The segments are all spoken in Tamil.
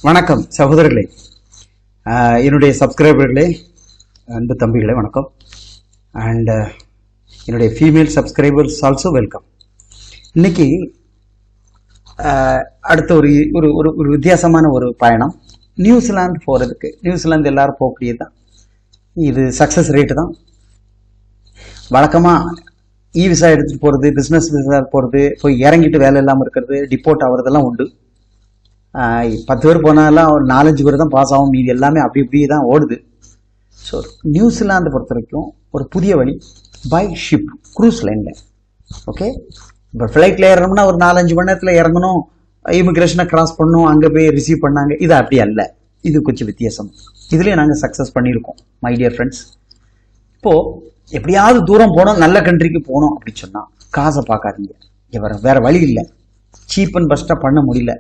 வணக்கம் சகோதரர்களே, என்னுடைய சப்ஸ்கிரைபர்களே, அன்பு தம்பிகளே வணக்கம். அண்ட் என்னுடைய ஃபீமேல் சப்ஸ்கிரைபர்ஸ் ஆல்சோ வெல்கம். இன்னைக்கு அடுத்த ஒரு ஒரு ஒரு வித்தியாசமான ஒரு பயணம் நியூசிலாந்து போகிறதுக்கு. நியூசிலாந்து எல்லாரும் போகக்கூடியது தான். இது சக்ஸஸ் ரேட்டு தான். வழக்கமாக விசா எடுத்துகிட்டு போகிறது, பிஸ்னஸ் விசா போகிறது, போய் இறங்கிட்டு வேலை இல்லாமல் இருக்கிறது, டிப்போர்ட் ஆகிறதெல்லாம் உண்டு. 10 பேர் போனாலும் ஒரு 4-5 பேர் தான் பாஸ் ஆகும், மீதி எல்லாமே அப்படி இப்படி தான் ஓடுது. ஸோ நியூசிலாந்து பொறுத்த வரைக்கும் ஒரு புதிய வழி பை ஷிப், க்ரூஸ் லைனில். ஓகே, இப்போ ஃப்ளைட்டில் ஏறணும்னா ஒரு 4-5 மணி நேரத்தில் இறங்கணும், இமிக்ரேஷனை கிராஸ் பண்ணணும், அங்கே போய் ரிசீவ் பண்ணாங்க. இது அப்படி அல்ல, இது கொஞ்சம் வித்தியாசம். இதுலேயே நாங்கள் சக்ஸஸ் பண்ணியிருக்கோம் மை டியர் ஃப்ரெண்ட்ஸ். இப்போது எப்படியாவது தூரம் போனோம், நல்ல கண்ட்ரிக்கு போகணும் அப்படின்னு சொன்னால் காசை பார்க்காதீங்க. வேற வழி இல்லை, சீப் அண்ட் பெஸ்ட்டாக பண்ண முடியல.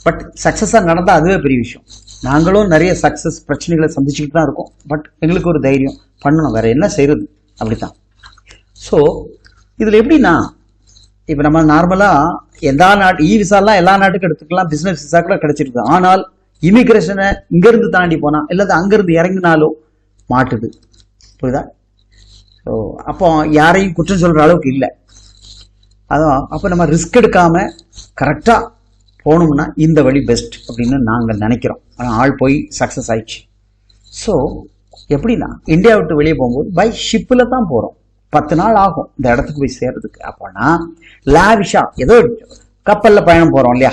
பட் சக்ஸஸாக நடந்தால் அதுவே பெரிய விஷயம். நாங்களும் நிறைய சக்ஸஸ் பிரச்சனைகளை சந்திச்சுக்கிட்டு தான் இருக்கோம். பட் எங்களுக்கு ஒரு தைரியம் பண்ணணும், வேற என்ன செய்யறது அப்படித்தான். ஸோ இதில் எப்படின்னா, இப்போ நம்ம நார்மலாக எல்லா நாட்டு விசாலாம் எல்லா நாட்டுக்கும் எடுத்துக்கலாம், பிஸ்னஸ் விசா கூட கிடைச்சிருக்கு. ஆனால் இமிக்ரேஷனை இங்கேருந்து தாண்டி போனால் இல்லாத அங்கேருந்து இறங்கினாலும் மாட்டுது. புரியுதா? ஸோ அப்போ யாரையும் குற்றம் சொல்கிற அளவுக்கு இல்லை. அதான் அப்போ நம்ம ரிஸ்க் எடுக்காமல் கரெக்டாக போகணும்னா இந்த வழி பெஸ்ட் அப்படின்னு நாங்கள் நினைக்கிறோம். ஆனால் ஆள் போய் சக்ஸஸ் ஆயிடுச்சு. ஸோ எப்படின்னா, இந்தியா விட்டு வெளியே போகும்போது பை ஷிப்பில் தான் போகிறோம். 10 நாள் ஆகும் இந்த இடத்துக்கு போய் சேர்றதுக்கு. அப்போனா லாவிஷா ஏதோ கப்பலில் பயணம் போகிறோம் இல்லையா,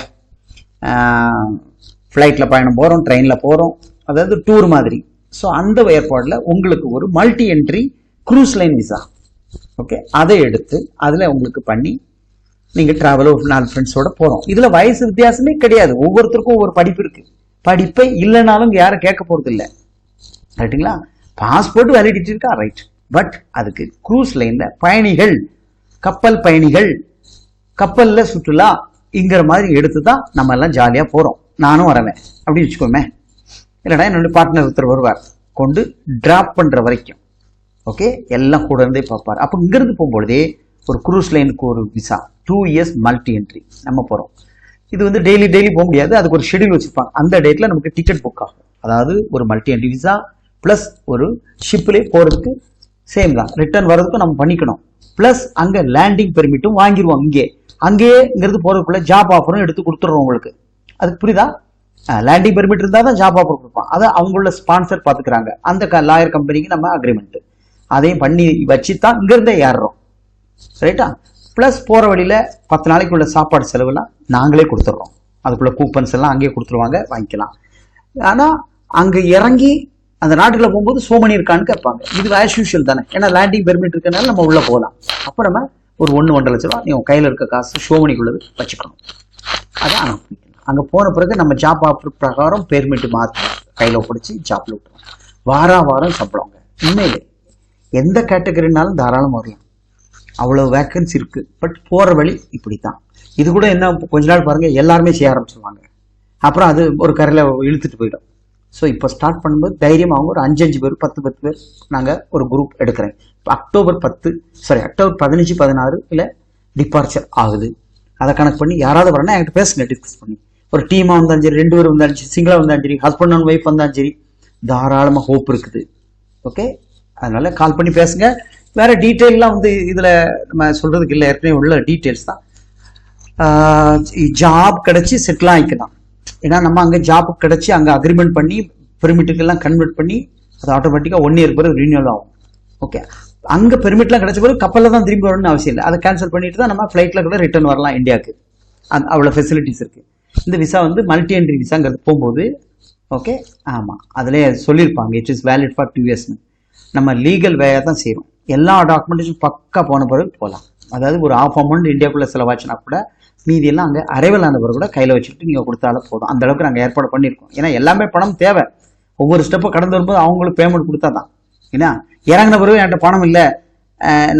ஃப்ளைட்டில் பயணம் போகிறோம், ட்ரெயினில் போகிறோம், அதாவது டூர் மாதிரி. ஸோ அந்த ஏற்பாடில் உங்களுக்கு ஒரு multi entry cruise line visa, okay, அதை எடுத்து அதில் உங்களுக்கு பண்ணி நீங்கள் ட்ராவலோ 4 ஃப்ரெண்ட்ஸோட போகிறோம். இதில் வயசு வித்தியாசமே கிடையாது. ஒவ்வொருத்தருக்கும் ஒவ்வொரு படிப்பு இருக்குது. படிப்பை இல்லைனாலும் யாரும் கேட்க போகிறது இல்லை, ரைட்டுங்களா? பாஸ்போர்ட் வேலிடிட்டி இருக்கா, ரைட். பட் அதுக்கு க்ரூஸ் லைனில் பயணிகள், கப்பல் பயணிகள், கப்பலில் சுற்றுலாங்கிற மாதிரி எடுத்து தான் நம்ம எல்லாம் ஜாலியாக போகிறோம். நானும் வரவேன் அப்படின்னு வச்சுக்கோமே. இல்லைனா என்னுடைய பார்ட்னர் ஒருத்தர் வருவார், கொண்டு ட்ராப் பண்ணுற வரைக்கும். ஓகே, எல்லாம் கூட இருந்தே பார்ப்பார். அப்போ இங்கேருந்து போகும்பொழுதே ஒரு க்ரூஸ் லைனுக்கு ஒரு விசா 2 இயர்ஸ் மல்டி என்ட்ரி நம்ம போகிறோம். இது வந்து டெய்லி போக முடியாது, அதுக்கு ஒரு ஷெடியூல் வச்சுருப்பாங்க. அந்த டேட்டில் நமக்கு டிக்கெட் புக் ஆகும். அதாவது ஒரு மல்டி என்ட்ரி விசா ப்ளஸ் ஒரு ஷிப்பிலே போகிறதுக்கு சேம் தான். ரிட்டர்ன் வர்றதுக்கும் நம்ம பண்ணிக்கணும். ப்ளஸ் அங்கே லேண்டிங் பெர்மிட்டும் வாங்கிடுவோம். அங்கேயே இங்கிருந்து போகிறதுக்குள்ள ஜாப் ஆஃபரும் எடுத்து கொடுத்துட்றோம் உங்களுக்கு. அதுக்கு புரியுதா? லேண்டிங் பெர்மிட் இருந்தால் தான் ஜாப் ஆஃபர் கொடுப்பான். அதை அவங்களோட ஸ்பான்சர் பார்த்துக்கிறாங்க. அந்த லாயர் கம்பெனிக்கு நம்ம அக்ரிமெண்ட்டு அதையும் பண்ணி வச்சு தான் இங்கேருந்தே ஏறுறோம், ரைட்டா? ப்ளஸ் போகிற வழியில் 10 நாளைக்கு உள்ள சாப்பாடு செலவுலாம் நாங்களே கொடுத்துட்றோம். அதுக்குள்ள கூப்பன்ஸ் எல்லாம் அங்கேயே கொடுத்துருவாங்க, வாங்கிக்கலாம். ஆனால் அங்கே இறங்கி அந்த நாட்டில் போகும்போது சோமனி இருக்கான்னு கேட்பாங்க. இது ஆஸ் யூஷுவல் தானே, ஏன்னா லேண்டிங் பெர்மிட் இருக்கனால நம்ம உள்ளே போகலாம். அப்போ நம்ம ஒரு 1-1.5 லட்ச ரூபா நீ கையில் இருக்க காசு ஷோமனிக்குள்ளது வச்சுக்கணும். அதை அனுப்பிக்கலாம். அங்கே போன பிறகு நம்ம ஜாப் ஆஃபர் பிரகாரம் பெர்மிட் மாற்றி கையில் பிடிச்சி ஜாப்பில் விட்டுருவோம். வாரம் சம்பளங்க. உண்மையிலே எந்த கேட்டகரினாலும் தாராளம் வரலாம், அவ்வளோ வேக்கன்சி இருக்குது. பட் போகிற வழி இப்படி தான். இது கூட என்ன, கொஞ்ச நாள் பாருங்கள் எல்லாருமே செய்ய ஆரம்பிச்சிருவாங்க. அப்புறம் அது ஒரு கரையில் இழுத்துட்டு போயிடும். ஸோ இப்போ ஸ்டார்ட் பண்ணும்போது தைரியமாக அவங்க ஒரு 5 பேர் 10 பேர் நாங்கள் ஒரு குரூப் எடுக்கிறேன். இப்போ அக்டோபர் 15, 16 இல்லை டிபார்ச்சர் ஆகுது. அதை கணக்கு பண்ணி யாராவது வரனா என்கிட்ட பேசுங்க, டிஸ்கஸ் பண்ணி. ஒரு டீமாக வந்தாலும் சரி, 2 பேர் வந்தாலும் சரி, சிங்கிளாக வந்தாலும் சரி, ஹஸ்பண்ட் அண்ட் ஒய்ஃப் வந்தாலும் சரி, தாராளமாக ஹோப் இருக்குது. ஓகே, அதனால கால் பண்ணி பேசுங்க. வேற டீட்டெயிலாம் வந்து இதில் நம்ம சொல்றதுக்கு இல்லை, ஏற்கனவே உள்ள டீட்டெயில்ஸ் தான். ஜாப் கிடைச்சி செட்டில் ஆகிக்கலாம். ஏன்னா நம்ம அங்கே ஜாப் கிடைச்சி அங்கே அக்ரிமெண்ட் பண்ணி பெர்மிட்டுக்கெல்லாம் கன்வெர்ட் பண்ணி அது ஆட்டோமேட்டிக்காக 1 இயர் பிறகு ரினியூவல் ஆகும். ஓகே, அங்கே பெர்மிட்லாம் கிடைச்ச பிறகு கப்பலில் தான் திரும்பி வரணும்னு அவசியம் இல்லை. அதை கேன்சல் பண்ணிட்டு தான் நம்ம ஃப்ளைட்டில் கூட ரிட்டர்ன் வரலாம் இந்தியாவுக்கு. அவ்வளோ ஃபெசிலிட்டிஸ் இருக்குது. இந்த விசா வந்து மல்டி என்ட்ரி விசாங்கிறது போகும்போது, ஓகே, ஆமாம், அதிலே சொல்லியிருப்பாங்க இட் இஸ் வேலிட் ஃபார் 2 இயர்ஸ்னு. நம்ம லீகல் வேயாக தான் செய்கிறோம். எல்லா டாக்குமெண்டேஷன் பக்கா போன பிறகு போகலாம். அதாவது ஒரு ½ அமௌண்ட் இந்தியாவுக்குள்ளே செலவாச்சுன்னா கூட மீதியெல்லாம் அங்கே அரைவல் ஆன பிறகு கூட கையில் வச்சுட்டு நீங்கள் கொடுத்தாலும் போதும். அந்த அளவுக்கு நாங்கள் ஏற்பாடு பண்ணியிருக்கோம். ஏன்னா எல்லாமே பணம் தேவை. ஒவ்வொரு ஸ்டெப்பும் கடந்து வரும்போது அவங்களுக்கு பேமெண்ட் கொடுத்தா தான். ஏன்னா இறங்கின பிறகு என்கிட்ட பணம் இல்லை,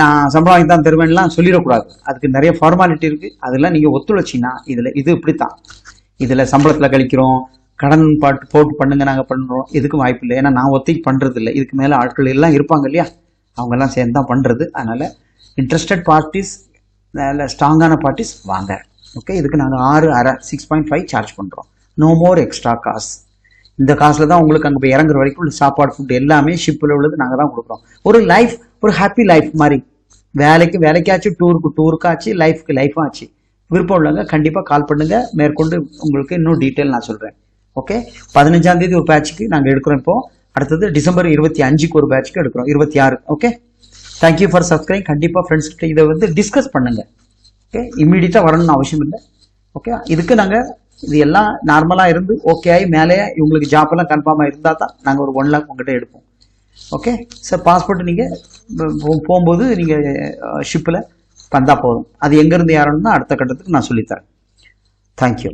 நான் சம்பளம் வாங்கி தான் தருவேன்லாம் சொல்லிடக்கூடாது. அதுக்கு நிறைய ஃபார்மாலிட்டி இருக்குது. அதெல்லாம் நீங்கள் ஒத்துழைச்சின்னா இது இப்படித்தான். இதில் சம்பளத்தில் கழிக்கிறோம், கடன் போட்டு பண்ணுங்க நாங்கள் பண்ணுறோம், எதுக்கும் வாய்ப்பு இல்லை. ஏன்னா நான் ஒத்திக்கு பண்ணுறது இல்லை. இதுக்கு மேலே ஆட்கள் எல்லாம் இருப்பாங்க இல்லையா, அவங்கெல்லாம் சேர்ந்து தான் பண்ணுறது. அதனால் இன்ட்ரெஸ்டட் பார்ட்டிஸ், நல்ல ஸ்ட்ராங்கான பார்ட்டிஸ் வாங்க. ஓகே, இதுக்கு நாங்கள் 6.5 சார்ஜ் பண்ணுறோம். நோ மோர் எக்ஸ்ட்ரா காசு. இந்த காசில் தான் உங்களுக்கு அங்கே போய் இறங்குற வரைக்கும் உள்ள சாப்பாடு ஃபுட் எல்லாமே ஷிப்பில் உள்ளது நாங்கள் தான் கொடுக்குறோம். ஒரு லைஃப், ஒரு ஹாப்பி லைஃப் மாதிரி. வேலைக்காச்சு, டூருக்காச்சு, லைஃபும் ஆச்சு. விருப்பம் உள்ளவங்க கண்டிப்பாக கால் பண்ணுங்க. மேற்கொண்டு உங்களுக்கு இன்னும் டீட்டெயில் நான் சொல்கிறேன். ஓகே, 15ஆம் தேதி ஒரு பேட்சுக்கு நாங்கள் எடுக்கிறோம். இப்போ அடுத்தது டிசம்பர் 25க்கு ஒரு பேட்சுக்கு எடுக்கிறோம், 26. Okay, thank you for subscribe. கண்டிப்பாக ஃப்ரெண்ட்ஸ் கிட்ட இதை வந்து டிஸ்கஸ் பண்ணுங்க. ஓகே, இம்மீடியட்டாக வரணும்னு அவசியம் இல்லை. ஓகே, இதுக்கு நாங்கள் இது எல்லாம் நார்மலாக இருந்து ஓகே ஆகி மேலே இவங்களுக்கு ஜாப்பெல்லாம் கன்ஃபார்மாக இருந்தால் தான் நாங்கள் ஒரு 1 lakh உங்கள்கிட்ட எடுப்போம். ஓகே சார், பாஸ்போர்ட் நீங்கள் போகும்போது நீங்கள் ஷிப்பில் வந்தால் போதும். அது எங்கேருந்து யாருன்னா அடுத்த கட்டத்துக்கு நான் சொல்லித்தரேன். தேங்க்யூ.